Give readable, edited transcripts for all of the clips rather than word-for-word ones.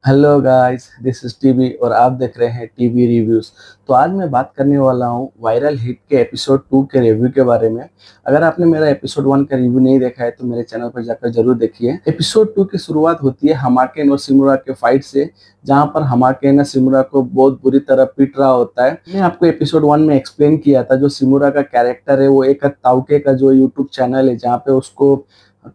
Hello guys, this is TV और आप देख रहे हैं टीवी रिव्यूज। तो आज मैं बात करने वाला हूँ वायरल हिट के एपिसोड 2 के रिव्यू के बारे में। अगर आपने मेरा एपिसोड 1 का रिव्यू नहीं देखा है तो मेरे चैनल पर जाकर जरूर देखिए। एपिसोड 2 की शुरुआत होती है हमाकेन और सिमुरा के फाइट से, जहाँ पर हमाकेन सिमुरा को बहुत बुरी तरह पीट रहा होता है। मैं आपको एपिसोड 1 में एक्सप्लेन किया था जो सिमुरा का कैरेक्टर है वो एक ताउके का जो यूट्यूब चैनल है, जहाँ पे उसको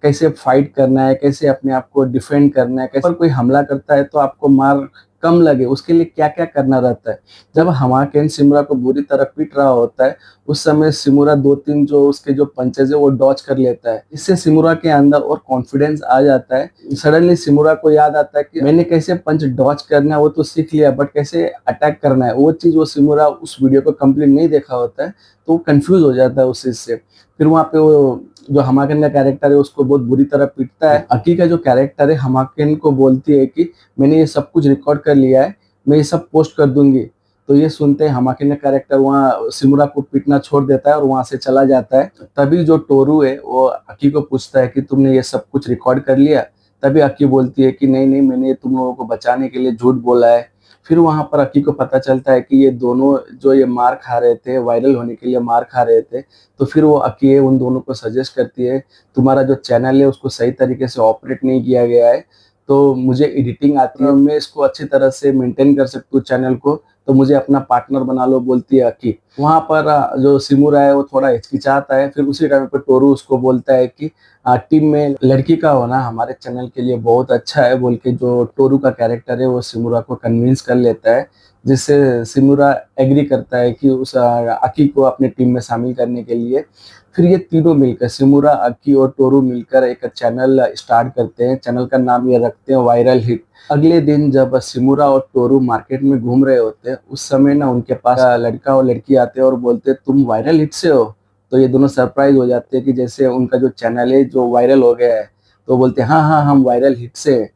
कैसे फाइट करना है, कैसे अपने आप को डिफेंड करना है, कैसे पर कोई हमला करता है तो आपको मार कम लगे उसके लिए क्या क्या करना रहता है। जब हमाकेन सिमुरा को बुरी तरह पीट रहा होता है उस समय सिमुरा दो तीन जो उसके जो पंचेज है वो डॉच कर लेता है। इससे सिमुरा के अंदर और कॉन्फिडेंस आ जाता है। सडनली सिमुरा को याद आता है कि मैंने कैसे पंच डॉच करना है वो तो सीख लिया, बट कैसे अटैक करना है वो चीज वो सिमुरा उस वीडियो को कंप्लीट नहीं देखा होता है, तो वो कंफ्यूज हो जाता है उस चीज से। फिर वहाँ पे वो जो हमाकेन का कैरेक्टर है उसको बहुत बुरी तरह पीटता है। अकी का जो कैरेक्टर है हमाकेन को बोलती है कि मैंने ये सब कुछ रिकॉर्ड कर लिया है, मैं ये सब पोस्ट कर दूंगी। तो ये सुनते हैं हमाकेन का कैरेक्टर वहाँ सिमुरा को पीटना छोड़ देता है और वहां से चला जाता है। तभी जो टोरू है वो अकी को पूछता है कि तुमने ये सब कुछ रिकॉर्ड कर लिया। तभी अकी बोलती है कि नहीं नहीं, मैंने तुम लोगों को बचाने के लिए झूठ बोला है। फिर वहां पर अकी को पता चलता है कि ये दोनों जो ये मार खा रहे थे, वायरल होने के लिए मार खा रहे थे। तो फिर वो अकी है उन दोनों को सजेस्ट करती है तुम्हारा जो चैनल है उसको सही तरीके से ऑपरेट नहीं किया गया है, तो मुझे एडिटिंग आती है, मैं इसको अच्छी तरह से मेंटेन कर सकती हूँ चैनल को, तो मुझे अपना पार्टनर बना लो, बोलती है अकी। वहां पर जो सिमुरा है वो थोड़ा हिचकिचाता है। फिर उसी टाइम पे टोरू उसको बोलता है कि टीम में लड़की का होना हमारे चैनल के लिए बहुत अच्छा है, बोल के जो टोरू का कैरेक्टर है वो सिमुरा को कन्विंस कर लेता है, जिससे सिमुरा एग्री करता है कि उस अकी को अपने टीम में शामिल करने के लिए। फिर ये तीनों मिलकर सिमुरा, अकी और टोरू मिलकर एक चैनल स्टार्ट करते हैं। चैनल का नाम ये रखते हैं वायरल हिट। अगले दिन जब सिमुरा और टोरू मार्केट में घूम रहे होते हैं उस समय ना उनके पास लड़का और लड़की आते हैं और बोलते हैं तुम वायरल हिट से हो। तो ये दोनों सरप्राइज हो जाते हैं कि जैसे उनका जो चैनल है जो वायरल हो गया है। तो बोलते हैं हाँ हाँ हम वायरल हिट से हैं।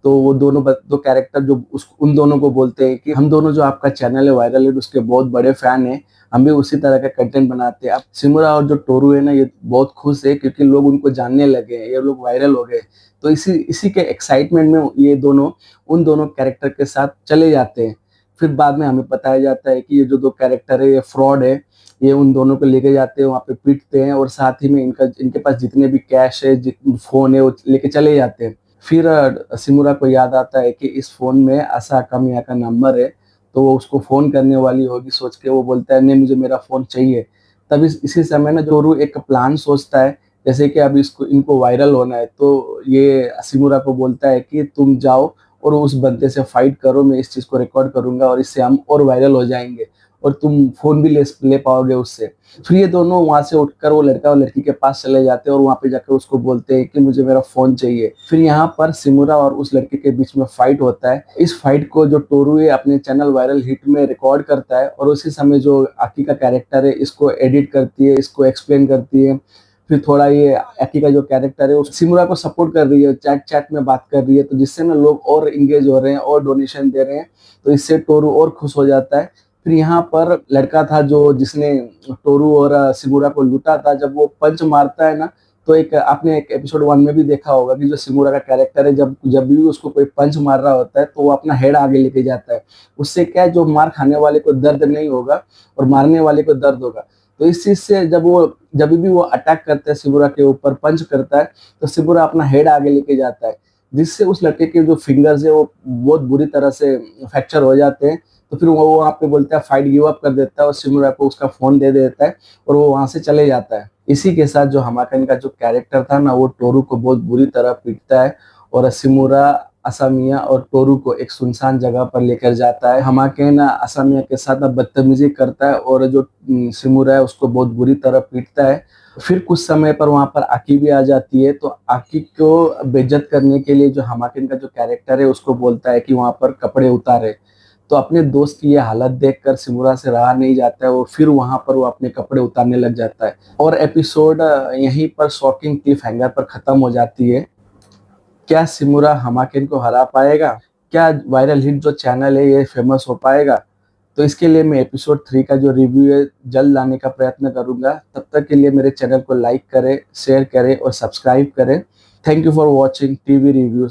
तो वो दोनों दो कैरेक्टर जो उन दोनों को बोलते हैं कि हम दोनों जो आपका चैनल है वायरल हिट उसके बहुत बड़े फैन हैं, हम भी उसी तरह का कंटेंट बनाते हैं। अब सिमुरा और जो टोरू है ना ये बहुत खुश है क्योंकि लोग उनको जानने लगे हैं, ये लोग वायरल हो गए। तो इसी इसी के एक्साइटमेंट में ये दोनों उन दोनों कैरेक्टर के साथ चले जाते हैं। फिर बाद में हमें बताया जाता है कि ये जो दो कैरेक्टर है ये फ्रॉड है। ये उन दोनों को लेके जाते हैं, वहाँ पे पीटते हैं और साथ ही में इनके पास जितने भी कैश है, फोन है वो लेके चले जाते हैं। फिर सिमुरा को याद आता है कि इस फोन में आशा कामिया का नंबर है, तो वो उसको फोन करने वाली होगी सोच के वो बोलता है नहीं मुझे मेरा फोन चाहिए। तब इसी समय ना जोरू एक प्लान सोचता है, जैसे कि अब इसको इनको वायरल होना है, तो ये सिमुरा को बोलता है कि तुम जाओ और उस बंदे से फाइट करो, मैं इस चीज को रिकॉर्ड करूंगा और इससे हम और वायरल हो जाएंगे और तुम फोन भी ले पाओगे उससे। फिर ये दोनों वहां से उठकर वो लड़का और लड़की के पास चले जाते हैं और वहां पे जाकर उसको बोलते हैं कि मुझे मेरा फोन चाहिए। फिर यहाँ पर सिमुरा और उस लड़के के बीच में फाइट होता है। इस फाइट को जो टोरू है अपने चैनल वायरल हिट में रिकॉर्ड करता है और उसी समय जो आकी का कैरेक्टर है इसको एडिट करती है, इसको एक्सप्लेन करती है। फिर थोड़ा ये आकी का जो कैरेक्टर है वो सिमुरा को सपोर्ट कर रही है, चैट चैट में बात कर रही है, तो जिससे ना लोग और इंगेज हो रहे हैं और डोनेशन दे रहे हैं, तो इससे टोरू और खुश हो जाता है। फिर यहाँ पर लड़का था जो जिसने टोरू और सिमुरा को लूटा था, जब वो पंच मारता है ना, तो एक आपने एक एपिसोड 1 में भी देखा होगा कि जो सिमुरा का कैरेक्टर है जब जब भी उसको कोई पंच मार रहा होता है तो वो अपना हेड आगे लेके जाता है। उससे क्या है, जो मार खाने वाले को दर्द नहीं होगा और मारने वाले को दर्द होगा। तो इस चीज से जब भी वो अटैक करता है सिमुरा के ऊपर, पंच करता है, तो सिमुरा अपना हेड आगे लेके जाता है, जिससे उस लड़के के जो फिंगर्स है वो बहुत बुरी तरह से फ्रैक्चर हो जाते हैं। तो फिर वो वहाँ पे बोलता है फाइट गिव अप कर देता है और सिमुरा को उसका फोन दे देता है और वो वहां से चले जाता है। इसी के साथ जो हमाकन का जो कैरेक्टर था ना वो टोरू को बहुत बुरी तरह पीटता है और सिमुरा असामिया और टोरू को एक सुनसान जगह पर लेकर जाता है। हमाकेन असामिया के साथ बदतमीजी करता है और जो सिमुरा है उसको बहुत बुरी तरह पीटता है। फिर कुछ समय पर वहां पर आकी भी आ जाती है, तो आकी को बेइज्जत करने के लिए जो हमाकिन का जो कैरेक्टर है उसको बोलता है कि वहां पर कपड़े उतारे। तो अपने दोस्त की ये हालत देखकर सिमुरा से रहा नहीं जाता है और फिर वहां पर वो अपने कपड़े उतारने लग जाता है और एपिसोड यहीं पर शॉकिंग क्लिफ हैंगर पर खत्म हो जाती है। क्या सिमुरा हमाकिन को हरा पाएगा? क्या वायरल हिट जो चैनल है ये फेमस हो पाएगा? तो इसके लिए मैं एपिसोड 3 का जो रिव्यू है जल्द लाने का प्रयत्न करूंगा। तब तक के लिए मेरे चैनल को लाइक करें, शेयर करें और सब्सक्राइब करें। Thank you for watching TV reviews.